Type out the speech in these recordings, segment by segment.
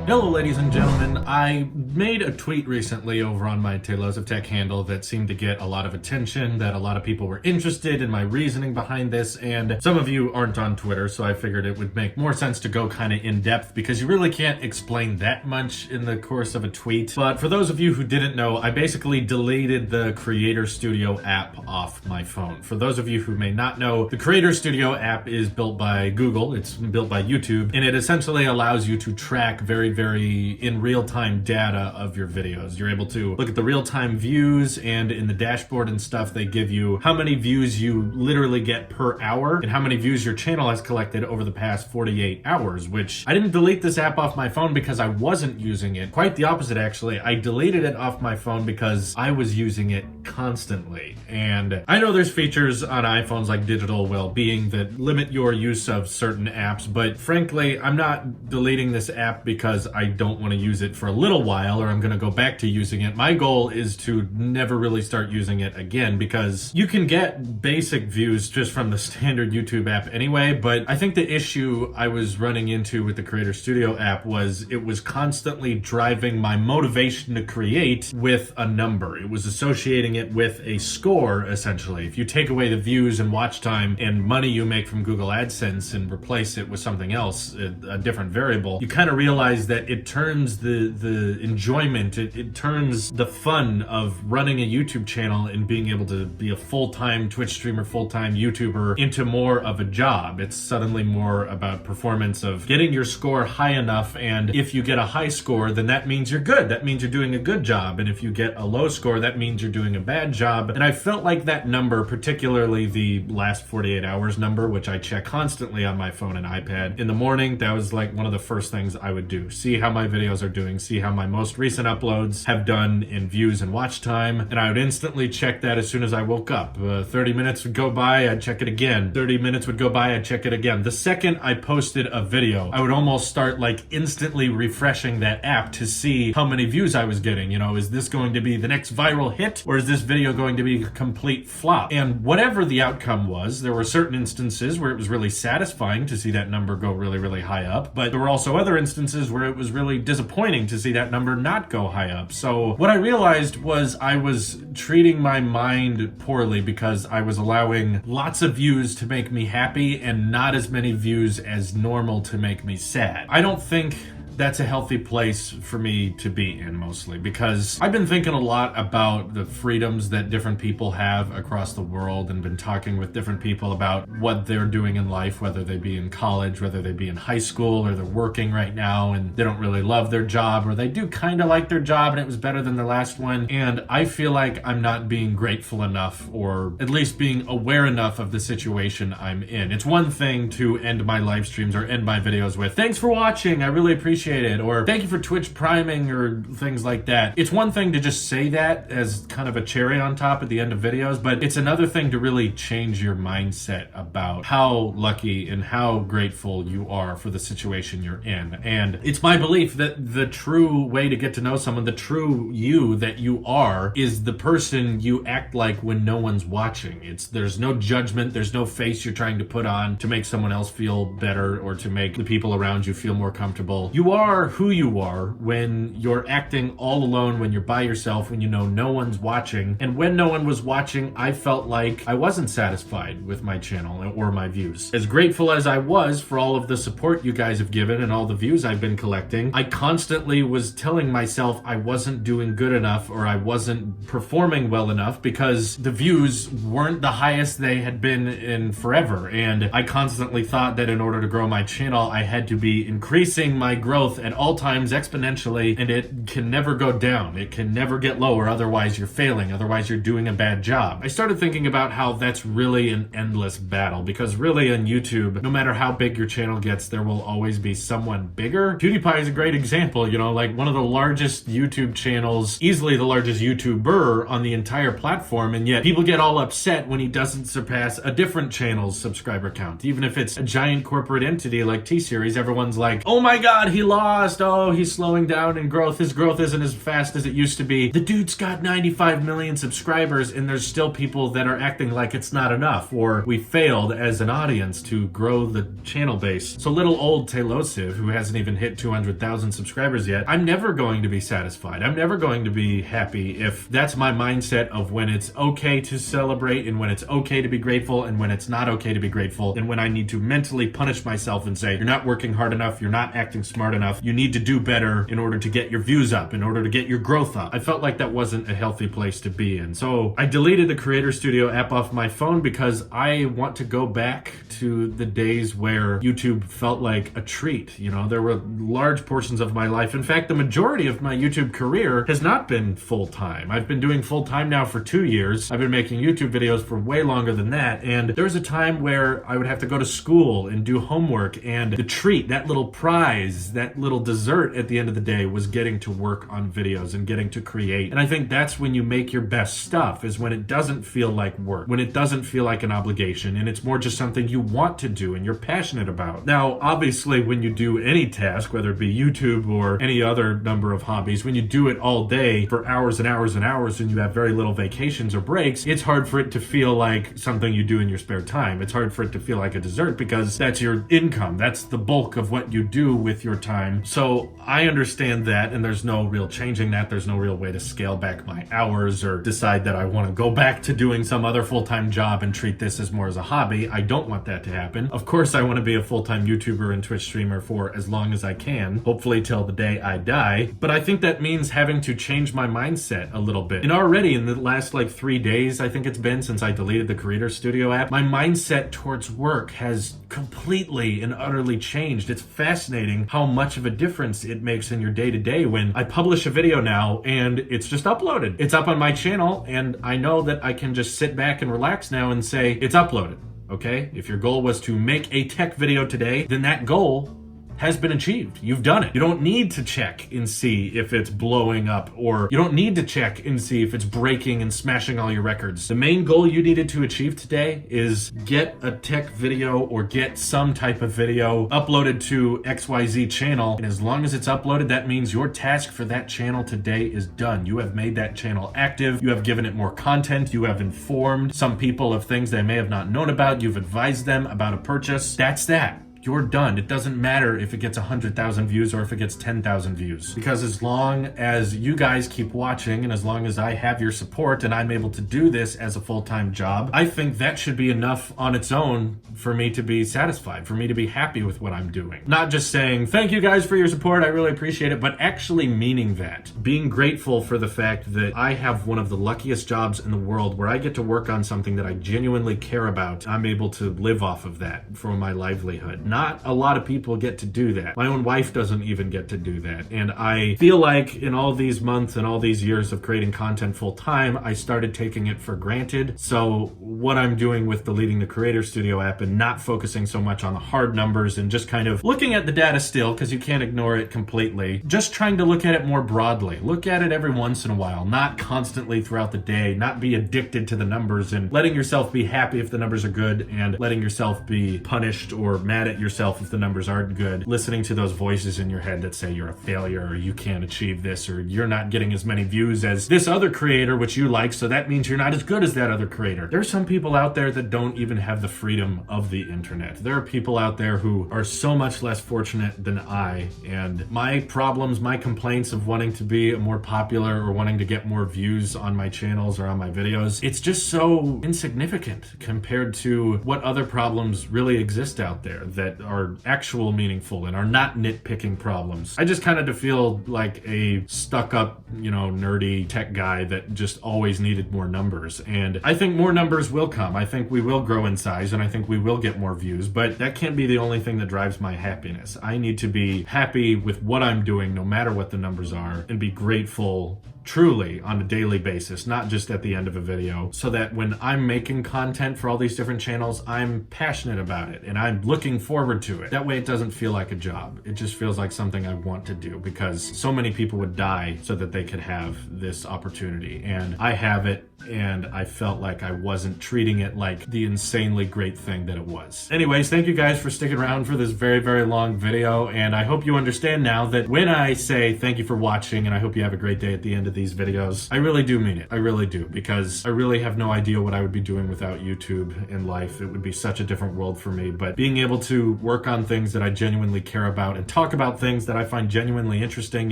Hello ladies and gentlemen, I made a tweet recently over on my Taylors of Tech handle that seemed to get a lot of attention, that a lot of people were interested in my reasoning behind this, and some of you aren't on Twitter, so I figured it would make more sense to go kind of in depth because you really can't explain that much in the course of a tweet. But for those of you who didn't know, I basically deleted the Creator Studio app off my phone. For those of you who may not know, the Creator Studio app is built by Google, it's built by YouTube, and it essentially allows you to track very in real-time data of your videos. You're able to look at the real-time views, and in the dashboard and stuff they give you how many views you literally get per hour and how many views your channel has collected over the past 48 hours, which I didn't delete this app off my phone because I wasn't using it. Quite the opposite actually. I deleted it off my phone because I was using it constantly. And I know there's features on iPhones like digital well-being that limit your use of certain apps, but frankly I'm not deleting this app because I don't want to use it for a little while or I'm going to go back to using it. My goal is to never really start using it again because you can get basic views just from the standard YouTube app anyway, but I think the issue I was running into with the Creator Studio app was it was constantly driving my motivation to create with a number. It was associating it with a score, essentially. If you take away the views and watch time and money you make from Google AdSense and replace it with something else, a different variable, you kind of realize that it turns the enjoyment, it turns the fun of running a YouTube channel and being able to be a full-time Twitch streamer, full-time YouTuber into more of a job. It's suddenly more about performance of getting your score high enough, and if you get a high score, then that means you're good. That means you're doing a good job. And if you get a low score, that means you're doing a bad job. And I felt like that number, particularly the last 48 hours number, which I check constantly on my phone and iPad in the morning, that was like one of the first things I would do. See how my videos are doing, see how my most recent uploads have done in views and watch time, and I would instantly check that as soon as I woke up. 30 minutes would go by, I'd check it again. 30 minutes would go by, I'd check it again. The second I posted a video, I would almost start like instantly refreshing that app to see how many views I was getting. You know, is this going to be the next viral hit, or is this video going to be a complete flop? And whatever the outcome was, there were certain instances where it was really satisfying to see that number go really high up, but there were also other instances where it was really disappointing to see that number not go high up. So what I realized was I was treating my mind poorly because I was allowing lots of views to make me happy and not as many views as normal to make me sad. I don't think that's a healthy place for me to be in, mostly because I've been thinking a lot about the freedoms that different people have across the world and been talking with different people about what they're doing in life, whether they be in college, whether they be in high school, or they're working right now and they don't really love their job, or they do kind of like their job and it was better than their last one. And I feel like I'm not being grateful enough, or at least being aware enough of the situation I'm in. It's one thing to end my live streams or end my videos with, "Thanks for watching, I really appreciate it," or "Thank you for Twitch priming," or things like that. It's one thing to just say that as kind of a cherry on top at the end of videos, but it's another thing to really change your mindset about how lucky and how grateful you are for the situation you're in. And it's my belief that the true way to get to know someone, the true you that you are, is the person you act like when no one's watching. There's no judgment, there's no face you're trying to put on to make someone else feel better or to make the people around you feel more comfortable. You are who you are when you're acting all alone, when you're by yourself, when you know no one's watching. And when no one was watching, I felt like I wasn't satisfied with my channel or my views. As grateful as I was for all of the support you guys have given and all the views I've been collecting, I constantly was telling myself I wasn't doing good enough or I wasn't performing well enough because the views weren't the highest they had been in forever. And I constantly thought that in order to grow my channel, I had to be increasing my growth at all times exponentially, and it can never go down. It can never get lower, otherwise you're failing, otherwise you're doing a bad job. I started thinking about how that's really an endless battle, because really on YouTube, no matter how big your channel gets, there will always be someone bigger. PewDiePie is a great example, you know, like one of the largest YouTube channels, easily the largest YouTuber on the entire platform, and yet people get all upset when he doesn't surpass a different channel's subscriber count. Even if it's a giant corporate entity like T-Series, everyone's like, "Oh my god, he lost. Oh, he's slowing down in growth. His growth isn't as fast as it used to be. The dude's got 95 million subscribers, and there's still people that are acting like it's not enough, or we failed as an audience to grow the channel base. So little old Tailosive, who hasn't even hit 200,000 subscribers yet, I'm never going to be satisfied. I'm never going to be happy if that's my mindset of when it's okay to celebrate and when it's okay to be grateful and when it's not okay to be grateful, and when I need to mentally punish myself and say, you're not working hard enough, you're not acting smart enough, you need to do better in order to get your views up, in order to get your growth up. I felt like that wasn't a healthy place to be in. So I deleted the Creator Studio app off my phone because I want to go back to the days where YouTube felt like a treat. You know, there were large portions of my life. In fact, the majority of my YouTube career has not been full-time. I've been doing full-time now for 2 years. I've been making YouTube videos for way longer than that. And there was a time where I would have to go to school and do homework, and the treat, that little prize, that little dessert at the end of the day was getting to work on videos and getting to create. And I think that's when you make your best stuff, is when it doesn't feel like work, when it doesn't feel like an obligation, and it's more just something you want to do and you're passionate about. Now, obviously, when you do any task, whether it be YouTube or any other number of hobbies, when you do it all day for hours and hours and hours and you have very little vacations or breaks, it's hard for it to feel like something you do in your spare time. It's hard for it to feel like a dessert because that's your income. That's the bulk of what you do with your time. So I understand that, and there's no real changing that. There's no real way to scale back my hours or decide that I want to go back to doing some other full-time job and treat this as more as a hobby. I don't want that to happen. Of course, I want to be a full-time YouTuber and Twitch streamer for as long as I can, hopefully till the day I die. But I think that means having to change my mindset a little bit. And already in the last 3 days, I think it's been since I deleted the Creator Studio app, my mindset towards work has completely and utterly changed. It's fascinating how much of a difference it makes in your day-to-day when I publish a video now and it's just uploaded. It's up on my channel, and I know that I can just sit back and relax now and say, it's uploaded. Okay? If your goal was to make a tech video today, then that goal has been achieved. You've done it. You don't need to check and see if it's blowing up, or you don't need to check and see if it's breaking and smashing all your records. The main goal you needed to achieve today is get a tech video or get some type of video uploaded to XYZ channel. And as long as it's uploaded, that means your task for that channel today is done. You have made that channel active. You have given it more content. You have informed some people of things they may have not known about. You've advised them about a purchase. That's that. You're done. It doesn't matter if it gets 100,000 views or if it gets 10,000 views. Because as long as you guys keep watching and as long as I have your support and I'm able to do this as a full-time job, I think that should be enough on its own for me to be satisfied, for me to be happy with what I'm doing. Not just saying, thank you guys for your support, I really appreciate it, but actually meaning that. Being grateful for the fact that I have one of the luckiest jobs in the world where I get to work on something that I genuinely care about. I'm able to live off of that for my livelihood. Not a lot of people get to do that. My own wife doesn't even get to do that. And I feel like in all these months and all these years of creating content full time, I started taking it for granted. So what I'm doing with deleting the Creator Studio app and not focusing so much on the hard numbers and just kind of looking at the data still, because you can't ignore it completely, just trying to look at it more broadly. Look at it every once in a while, not constantly throughout the day, not be addicted to the numbers and letting yourself be happy if the numbers are good and letting yourself be punished or mad at yourself if the numbers aren't good, listening to those voices in your head that say you're a failure or you can't achieve this or you're not getting as many views as this other creator, which you like, so that means you're not as good as that other creator. There are some people out there that don't even have the freedom of the internet. There are people out there who are so much less fortunate than I, and my problems, my complaints of wanting to be more popular or wanting to get more views on my channels or on my videos, it's just so insignificant compared to what other problems really exist out there that are actual meaningful and are not nitpicking problems. I just kind of feel like a stuck-up, nerdy tech guy that just always needed more numbers. And I think more numbers will come. I think we will grow in size and I think we will get more views, but that can't be the only thing that drives my happiness. I need to be happy with what I'm doing no matter what the numbers are and be grateful truly on a daily basis, not just at the end of a video, so that when I'm making content for all these different channels, I'm passionate about it and I'm looking forward to it. That way it doesn't feel like a job. It just feels like something I want to do, because so many people would die so that they could have this opportunity, and I have it, and I felt like I wasn't treating it like the insanely great thing that it was. Anyways, thank you guys for sticking around for this very, very long video, and I hope you understand now that when I say thank you for watching and I hope you have a great day at the end of these videos, I really do mean it. I really do, because I really have no idea what I would be doing without YouTube in life. It would be such a different world for me, but being able to work on things that I genuinely care about and talk about things that I find genuinely interesting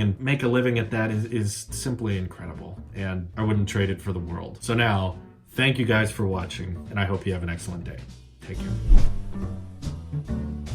and make a living at that is simply incredible, and I wouldn't trade it for the world. So now, thank you guys for watching, and I hope you have an excellent day. Take care.